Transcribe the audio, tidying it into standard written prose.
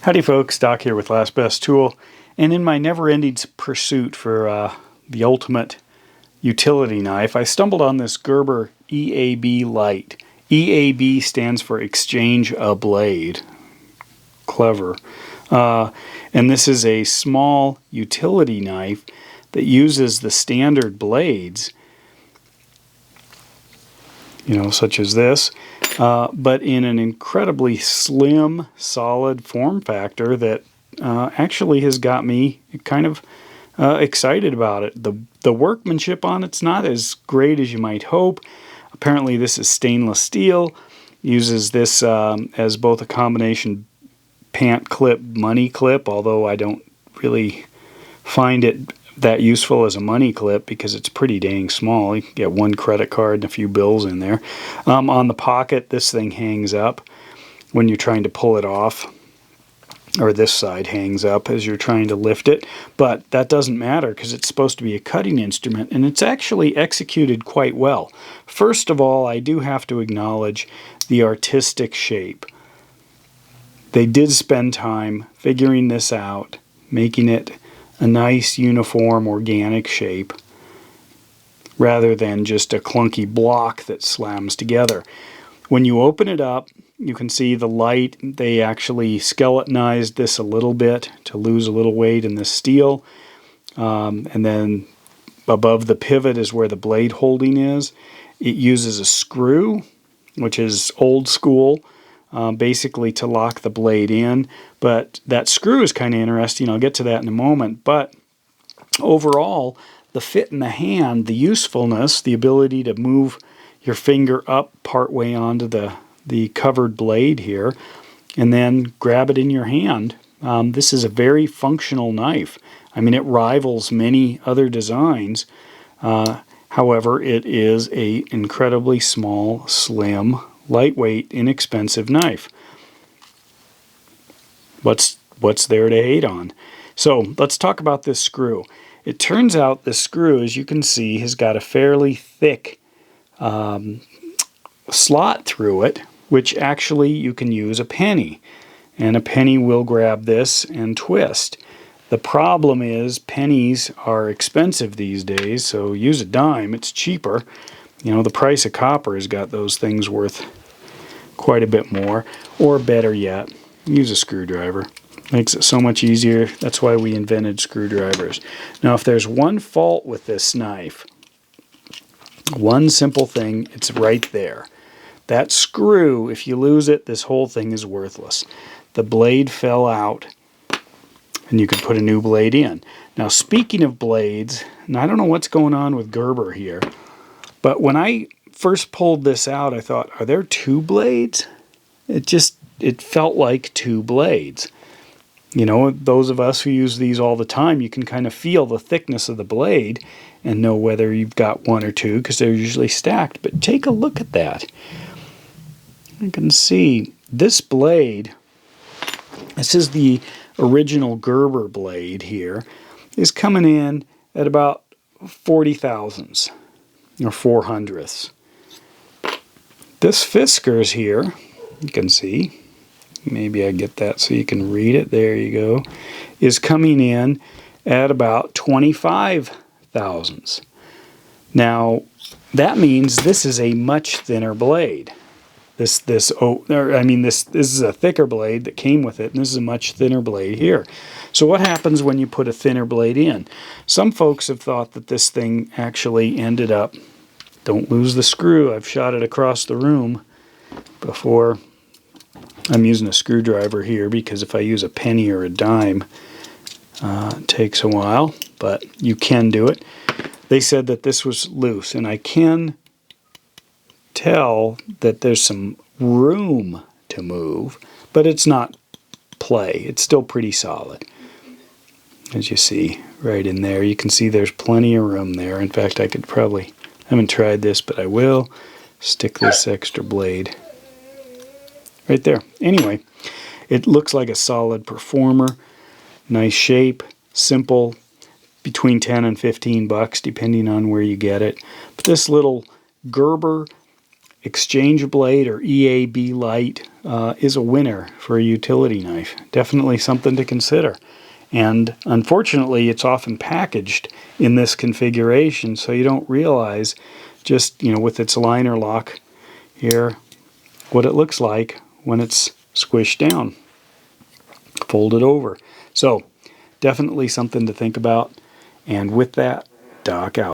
Howdy folks, Doc here with Last Best Tool, and in my never-ending pursuit for the ultimate utility knife, I stumbled on this Gerber EAB light. EAB stands for Exchange a Blade. Clever. And this is a small utility knife that uses the standard blades, such as this, but in an incredibly slim, solid form factor that actually has got me kind of excited about it. The workmanship on it's not as great as you might hope. Apparently this is stainless steel, uses this as both a combination pant clip, money clip, although I don't really find it that useful as a money clip because it's pretty dang small. You can get one credit card and a few bills in there. On the pocket, this thing hangs up when you're trying to pull it off, or this side hangs up as you're trying to lift it, but that doesn't matter because it's supposed to be a cutting instrument, and it's actually executed quite well. First of all, I do have to acknowledge the artistic shape. They did spend time figuring this out, making it a nice, uniform, organic shape, rather than just a clunky block that slams together. When you open it up, you can see the light. They actually skeletonized this a little bit to lose a little weight in the steel. And then above the pivot is where the blade holding is. It uses a screw, which is old school, basically to lock the blade in, but that screw is kind of interesting. I'll get to that in a moment. But overall, the fit in the hand, the usefulness, the ability to move your finger up partway onto the covered blade here and then grab it in your hand. This is a very functional knife. I mean, it rivals many other designs. However, it is an incredibly small, slim, lightweight, inexpensive knife. What's there to hate on? So let's talk about this screw. It turns out this screw, as you can see, has got a fairly thick slot through it, which actually you can use a penny, and a penny will grab this and twist. The problem is pennies are expensive these days, so use a dime. It's cheaper. The price of copper has got those things worth quite a bit more. Or better yet, use a screwdriver. Makes it so much easier. That's why we invented screwdrivers. Now, if there's one fault with this knife, one simple thing, it's right there. That screw, if you lose it, this whole thing is worthless. The blade fell out, and you could put a new blade in. Now, speaking of blades, and I don't know what's going on with Gerber here, but when I first pulled this out, I thought, are there two blades? It felt like two blades. Those of us who use these all the time, you can kind of feel the thickness of the blade and know whether you've got one or two because they're usually stacked. But take a look at that. You can see this blade, this is the original Gerber blade here, is coming in at about 40 thousandths or 400ths. This Fiskars here, you can see, maybe I get that so you can read it, there you go, is coming in at about 25 thousandths. Now, that means this is a much thinner blade. This is a thicker blade that came with it, and this is a much thinner blade here. So what happens when you put a thinner blade in? Some folks have thought that this thing actually ended up, don't lose the screw, I've shot it across the room before. I'm using a screwdriver here because if I use a penny or a dime, it takes a while, but you can do it. They said that this was loose, and I can tell that there's some room to move, but it's not play. It's still pretty solid. As you see right in there, you can see there's plenty of room there. In fact, I could probably, I haven't tried this, but I will stick this extra blade right there. Anyway, it looks like a solid performer. Nice shape, simple, between 10 and 15 bucks depending on where you get it. But this little Gerber Exchange Blade or EAB light is a winner for a utility knife. Definitely something to consider. And unfortunately, it's often packaged in this configuration, so you don't realize just, with its liner lock here, what it looks like when it's squished down, folded over. So definitely something to think about. And with that, Doc out.